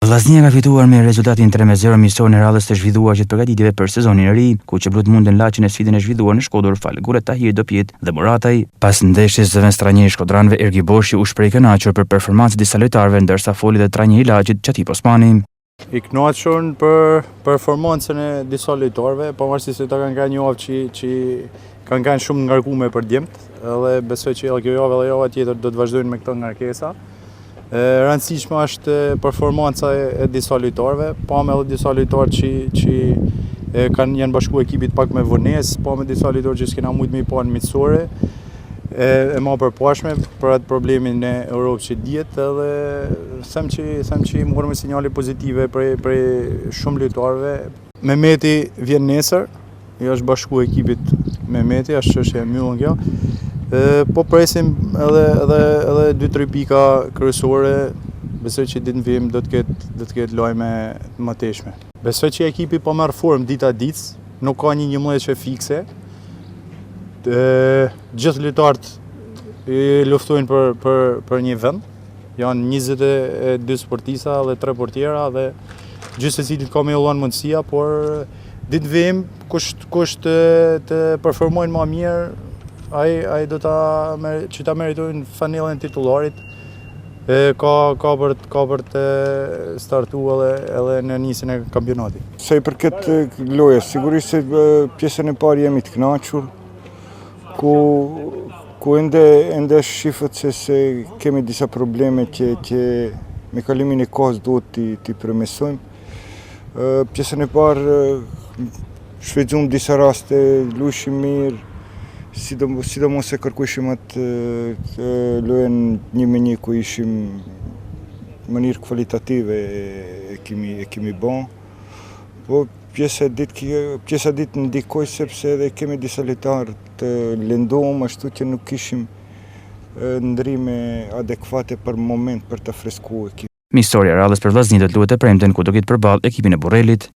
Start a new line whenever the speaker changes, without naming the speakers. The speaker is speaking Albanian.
Vllaznia ka fituar me rezultatin 3-0 misionin e radhës të zhvilluar që të përgatitjeve për sezonin e ri, ku Çeblut munden laçin e sfidën e zhvilluar në Shkodër fal golet Tahir Dopjet dhe Murataj. Pas ndeshjes zëvendës trajneri i shkodranëve Ergi Boshi u shpreh i kënaqur për performancën e disa lojtarëve, ndërsa foli dhe trajneri i laçit Çatip Osmani.
I kënaqur për performancën e disa lojtarëve, pavarësisht se ata kanë qenë një javë që kanë qenë shumë ngarkuar për djemt, edhe besoj që edhe kjo javë edhe java tjetër do të vazhdojnë me këto ngarkesa. Rëndësishme është performanca e disa lojtarëve, pa me edhe disa lojtarë që janë bashkuar ekipit pak me vonesë, pa me disa lojtarë që s'kena mujt me i pa në miqësore, e ma përpashme për atë problemin e Europë që dihet, edhe them që morëm sinjale pozitive për shumë lojtarëve. Mehmeti vjen nesër, i është bashkuar ekipit Mehmeti, është çështje e mbyllur kjo. Po presim edhe 2-3 pika kryesore, besoj që ditën vim do të ketë lojme të mëtejshme. Besoj që ekipi po merr formë dita ditës, nuk ka një 11 fikse. Gjithë lojtarët luftojnë për një vend. Janë 22 sportista dhe 3 portiera dhe gjithë secilit ka me u dhënë mundësia, por ditë vim kush të performojnë më mirë, ai do ta meritojnë fanellën e titullarit. Ka për të startuar edhe në nisjen e kampionatit.
Sa i përket lojës, sigurisht se pjesën e parë jemi të kënaqur, ku ende shifët se kemi disa probleme që me kalimin e kohës duhet t'i përmirësojmë. Pjesën e parë shfrytëzuam disa raste, luajshim mirë, sidomos e kërkueshim atë lojën 1-1 ku ishim në mënyrë kvalitative e kemi bën. Po pjesa ditë ndikoi sepse edhe kemi disa lojtarë të lënduam, ashtu që nuk kishim ndrime adekuate për moment për të freskuar ekipin.
Miqësoria e radhës për vllaznin do të luhet e premten ku do ketë përballë ekipin e Burrelit.